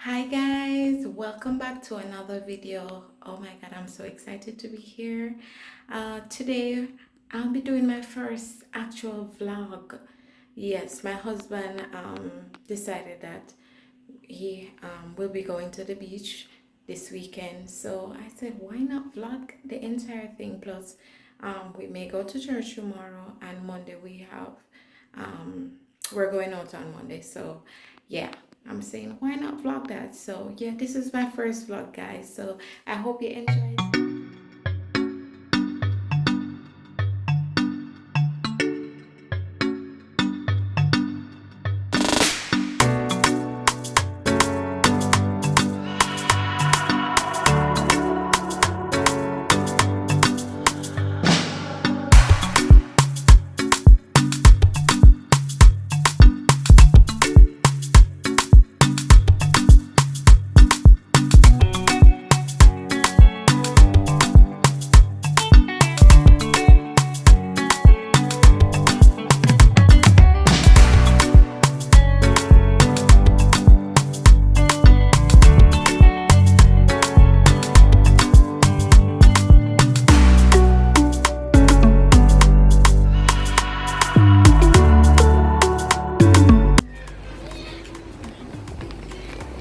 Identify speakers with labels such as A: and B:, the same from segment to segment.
A: Hi guys, welcome back to another video. Oh my god, I'm so excited to be here. Today I'll be doing my first actual vlog. Yes, my husband decided that he will be going to the beach this weekend. So I said, why not vlog the entire thing? Plus, we may go to church tomorrow, and Monday we have um, we're going out on Monday. So yeah, I'm saying why not vlog that? So yeah, this is my first vlog, guys. So I hope you enjoy it.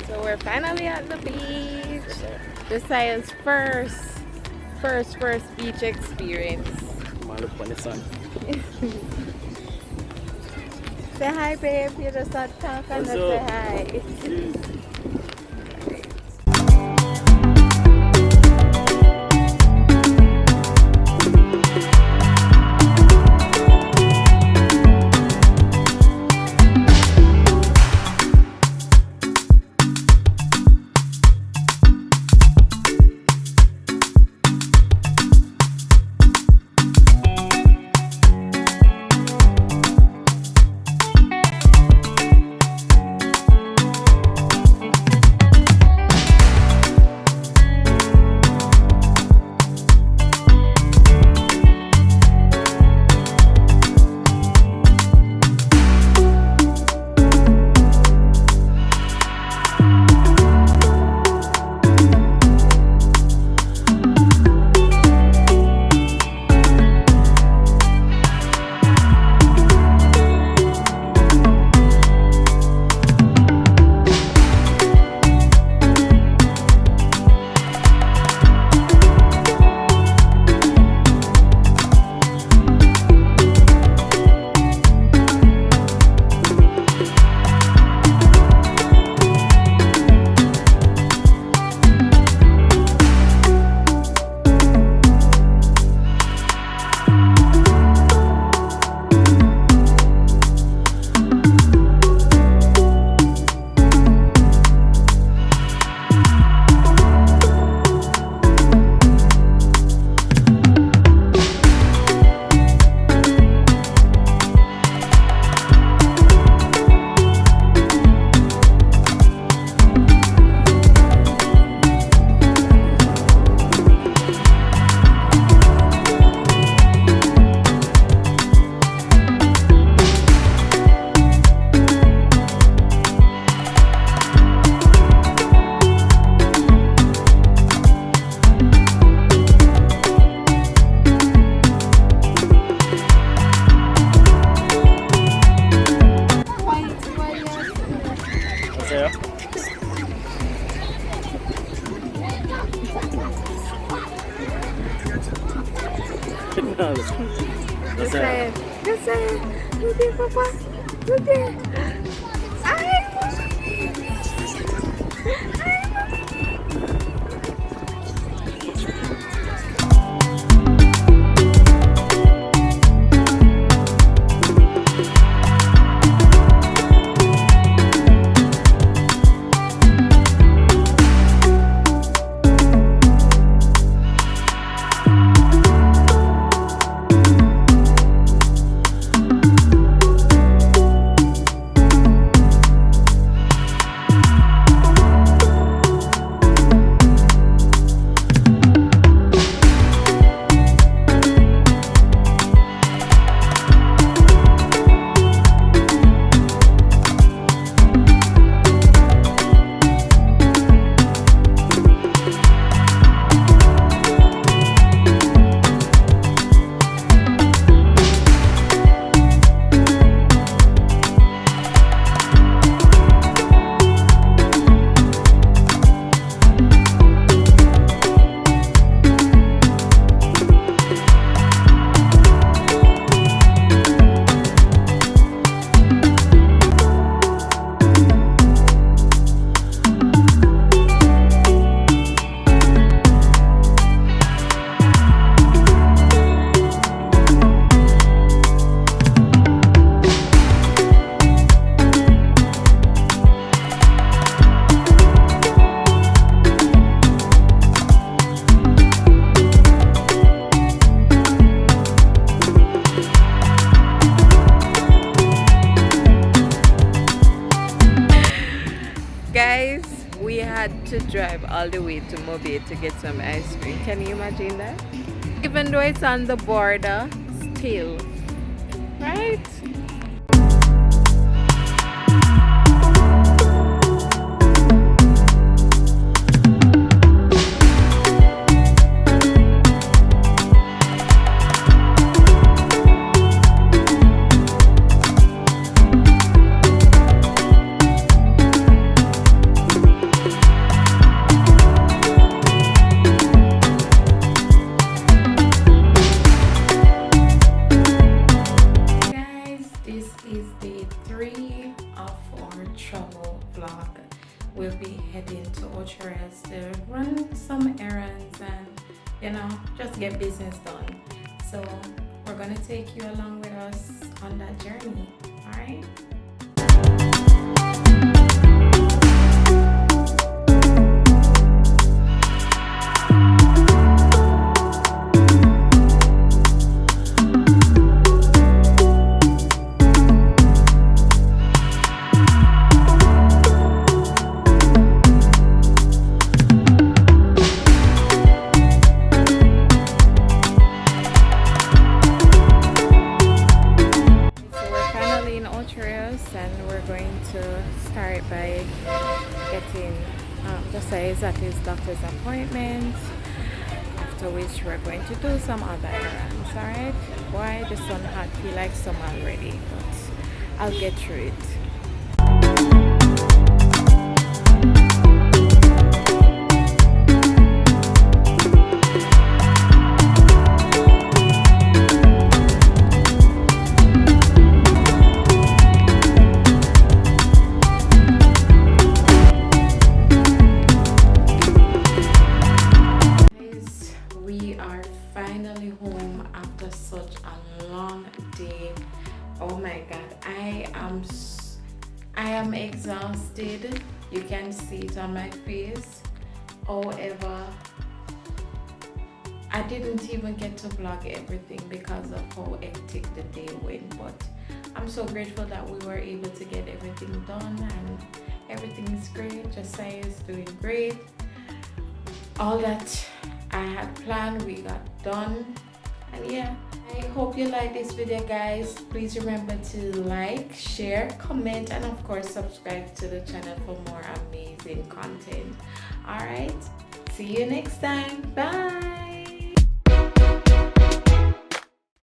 A: So we're finally at the beach. Josiah's first beach experience.
B: Look on the sun.
A: Say hi, babe. You just start talking and
B: What's
A: say
B: up?
A: hi.
B: What's there? No, what's there?
A: Josiah, look there, Papa. Look there. Hi,
C: Guys, we had to drive all the way to Mobile to get some ice cream. Can you imagine that? Even though it's on the border, still, right?
A: Guys, this is day 3 of our travel vlog. We'll be heading to Ochoas to run some errands and just get business done. So we're gonna take you along with us on that journey. All right.
C: So we're finally in Ochoas and we're going to start by getting the size at his doctor's appointment. After which we're going to do some other errands, alright? Boy, the sun hot, feel like summer already, but I'll get through it.
A: Guys, we are finally home after such a long day. Oh my god, I am exhausted. You can see it on my face. However, I didn't even get to vlog everything because of how hectic the day went, but I'm so grateful that we were able to get everything done and everything is great. Josiah is doing great. All that I had planned, we got done. And yeah, I hope you like this video, guys. Please remember to like, share, comment, and of course subscribe to the channel for more amazing content. All right, see you next time. Bye.